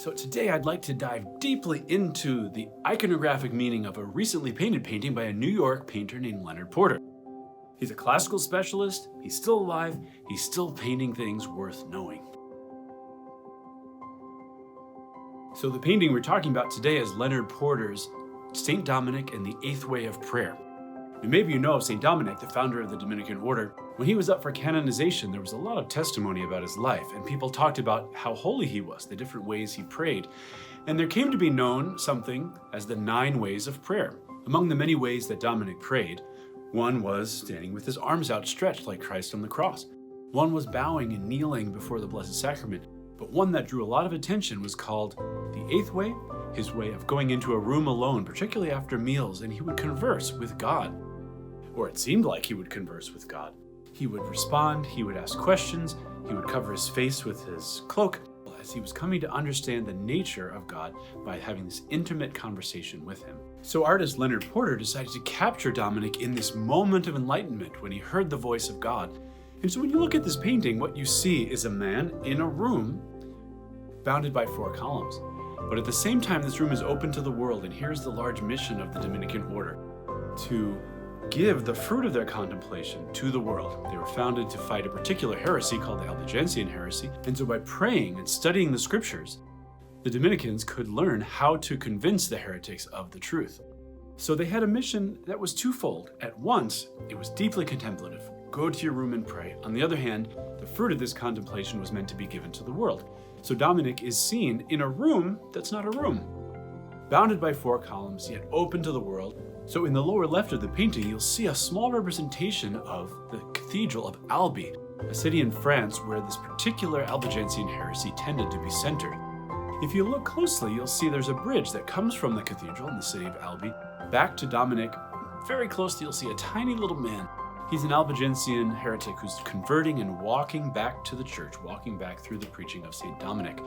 So today I'd like to dive deeply into the iconographic meaning of a recently painted painting by a New York painter named Leonard Porter. He's a classical specialist, he's still alive, he's still painting things worth knowing. So the painting we're talking about today is Leonard Porter's St. Dominic and the Eighth Way of Prayer. And maybe you know St. Dominic, the founder of the Dominican order. When he was up for canonization, there was a lot of testimony about his life, and people talked about how holy he was, the different ways he prayed. And there came to be known something as the 9 ways of prayer. Among the many ways that Dominic prayed, one was standing with his arms outstretched like Christ on the cross. One was bowing and kneeling before the Blessed Sacrament. But one that drew a lot of attention was called the Eighth Way, his way of going into a room alone, particularly after meals, and he would converse with God. Or it seemed like he would converse with God. He would respond, he would ask questions, he would cover his face with his cloak, as he was coming to understand the nature of God by having this intimate conversation with him. So artist Leonard Porter decided to capture Dominic in this moment of enlightenment when he heard the voice of God. And so when you look at this painting, what you see is a man in a room bounded by 4 columns. But at the same time, this room is open to the world, and here's the large mission of the Dominican order: to give the fruit of their contemplation to the world. They were founded to fight a particular heresy called the Albigensian heresy. And so by praying and studying the scriptures, the Dominicans could learn how to convince the heretics of the truth. So they had a mission that was twofold. At once, it was deeply contemplative. Go to your room and pray. On the other hand, the fruit of this contemplation was meant to be given to the world. So Dominic is seen in a room that's not a room, bounded by 4 columns, yet open to the world. So in the lower left of the painting, you'll see a small representation of the Cathedral of Albi, a city in France where this particular Albigensian heresy tended to be centered. If you look closely, you'll see there's a bridge that comes from the cathedral in the city of Albi back to Dominic. Very closely, you'll see a tiny little man. He's an Albigensian heretic who's converting and walking back to the church, walking back through the preaching of St. Dominic.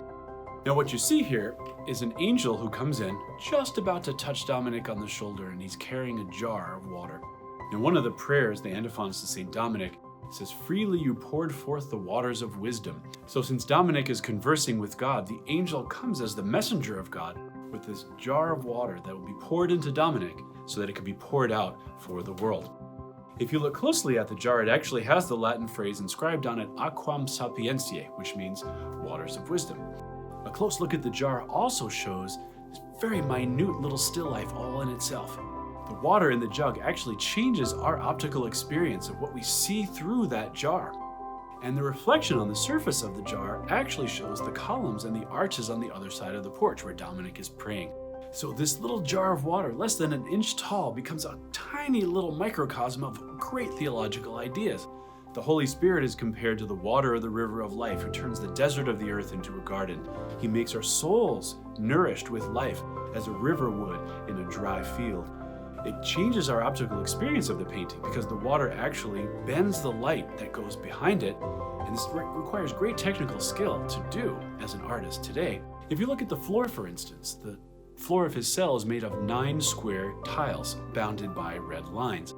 Now what you see here is an angel who comes in, just about to touch Dominic on the shoulder, and he's carrying a jar of water. Now one of the prayers, the antiphons to St. Dominic, says, "Freely you poured forth the waters of wisdom." So since Dominic is conversing with God, the angel comes as the messenger of God with this jar of water that will be poured into Dominic so that it can be poured out for the world. If you look closely at the jar, it actually has the Latin phrase inscribed on it, aquam sapientiae, which means waters of wisdom. A close look at the jar also shows this very minute little still life all in itself. The water in the jug actually changes our optical experience of what we see through that jar. And the reflection on the surface of the jar actually shows the columns and the arches on the other side of the porch where Dominic is praying. So this little jar of water, less than an inch tall, becomes a tiny little microcosm of great theological ideas. The Holy Spirit is compared to the water of the river of life who turns the desert of the earth into a garden. He makes our souls nourished with life as a river would in a dry field. It changes our optical experience of the painting because the water actually bends the light that goes behind it, and this requires great technical skill to do as an artist today. If you look at the floor, for instance, the floor of his cell is made of 9 square tiles bounded by red lines.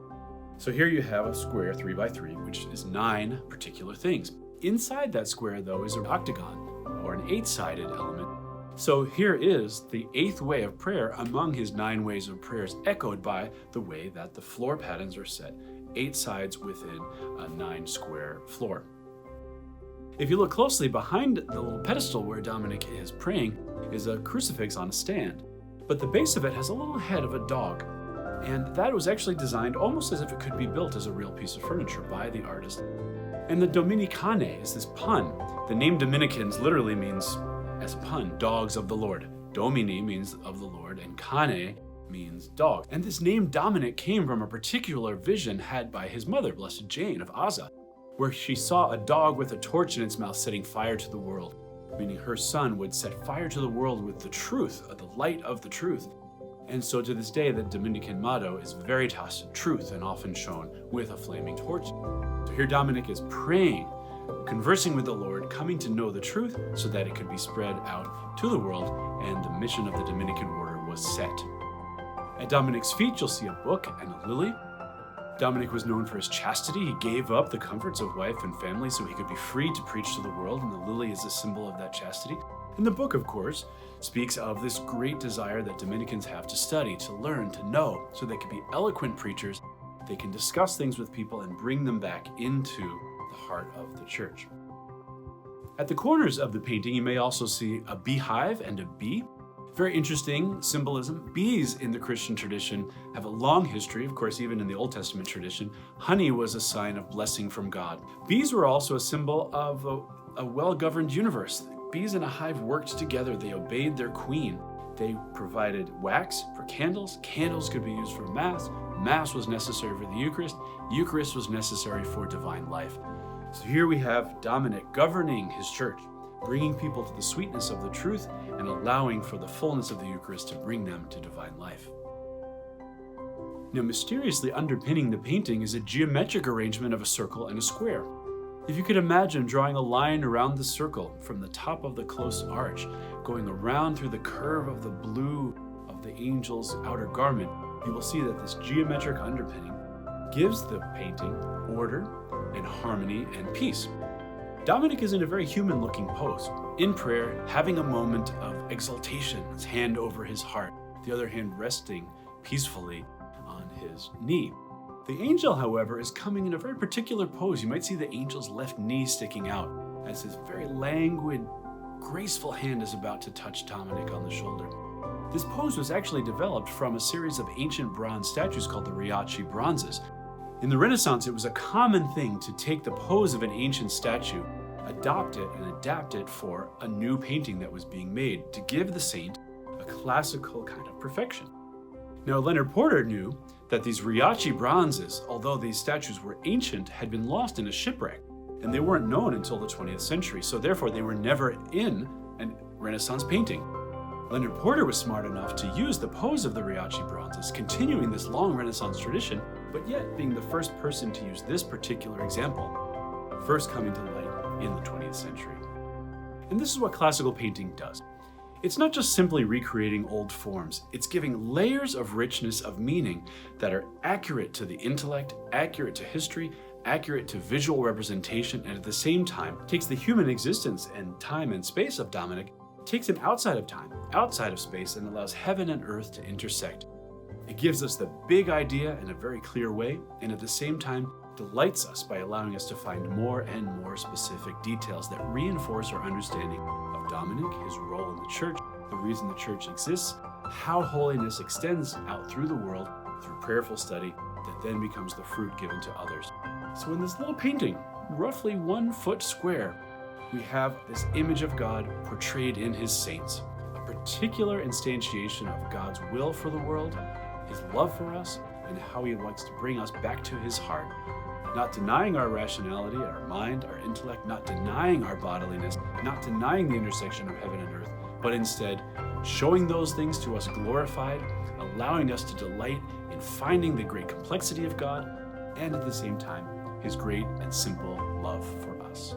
So here you have a square 3 by 3, which is 9 particular things. Inside that square, though, is an octagon, or an 8-sided element. So here is the 8th way of prayer among his 9 ways of prayers, echoed by the way that the floor patterns are set, 8 sides within a 9 square floor. If you look closely behind the little pedestal where Dominic is praying is a crucifix on a stand, but the base of it has a little head of a dog. And that was actually designed almost as if it could be built as a real piece of furniture by the artist. And the Dominicane is this pun. The name Dominicans literally means, as a pun, dogs of the Lord. Domini means of the Lord, and cane means dog. And this name Dominic came from a particular vision had by his mother, Blessed Jane of Aza, where she saw a dog with a torch in its mouth setting fire to the world, meaning her son would set fire to the world with the truth, the light of the truth. And so to this day, the Dominican motto is Veritas, truth, and often shown with a flaming torch. So here Dominic is praying, conversing with the Lord, coming to know the truth so that it could be spread out to the world, and the mission of the Dominican order was set. At Dominic's feet, you'll see a book and a lily. Dominic was known for his chastity. He gave up the comforts of wife and family so he could be free to preach to the world, and the lily is a symbol of that chastity. And the book, of course, speaks of this great desire that Dominicans have to study, to learn, to know, so they can be eloquent preachers. They can discuss things with people and bring them back into the heart of the church. At the corners of the painting, you may also see a beehive and a bee. Very interesting symbolism. Bees in the Christian tradition have a long history. Of course, even in the Old Testament tradition, honey was a sign of blessing from God. Bees were also a symbol of a well-governed universe. Bees in a hive worked together. They obeyed their queen. They provided wax for candles. Candles could be used for Mass. Mass was necessary for the Eucharist. Eucharist was necessary for divine life. So here we have Dominic governing his church, bringing people to the sweetness of the truth and allowing for the fullness of the Eucharist to bring them to divine life. Now, mysteriously underpinning the painting is a geometric arrangement of a circle and a square. If you could imagine drawing a line around the circle from the top of the close arch, going around through the curve of the blue of the angel's outer garment, you will see that this geometric underpinning gives the painting order and harmony and peace. Dominic is in a very human-looking pose, in prayer, having a moment of exaltation, his hand over his heart, the other hand resting peacefully on his knee. The angel, however, is coming in a very particular pose. You might see the angel's left knee sticking out as his very languid, graceful hand is about to touch Dominic on the shoulder. This pose was actually developed from a series of ancient bronze statues called the Riachi bronzes. In the Renaissance, it was a common thing to take the pose of an ancient statue, adopt it, and adapt it for a new painting that was being made to give the saint a classical kind of perfection. Now, Leonard Porter knew that these Riachi bronzes, although these statues were ancient, had been lost in a shipwreck, and they weren't known until the 20th century, so therefore they were never in a Renaissance painting. Leonard Porter was smart enough to use the pose of the Riachi bronzes, continuing this long Renaissance tradition, but yet being the first person to use this particular example, first coming to light in the 20th century. And this is what classical painting does. It's not just simply recreating old forms, it's giving layers of richness of meaning that are accurate to the intellect, accurate to history, accurate to visual representation, and at the same time takes the human existence and time and space of Dominic, takes him outside of time, outside of space, and allows heaven and earth to intersect. It gives us the big idea in a very clear way, and at the same time delights us by allowing us to find more and more specific details that reinforce our understanding of Dominic, his role in the church, the reason the church exists, how holiness extends out through the world through prayerful study that then becomes the fruit given to others. So in this little painting, roughly 1 foot square, we have this image of God portrayed in his saints, a particular instantiation of God's will for the world, his love for us, and how he wants to bring us back to his heart, not denying our rationality, our mind, our intellect, not denying our bodiliness, not denying the intersection of heaven and earth, but instead showing those things to us glorified, allowing us to delight in finding the great complexity of God, and at the same time, his great and simple love for us.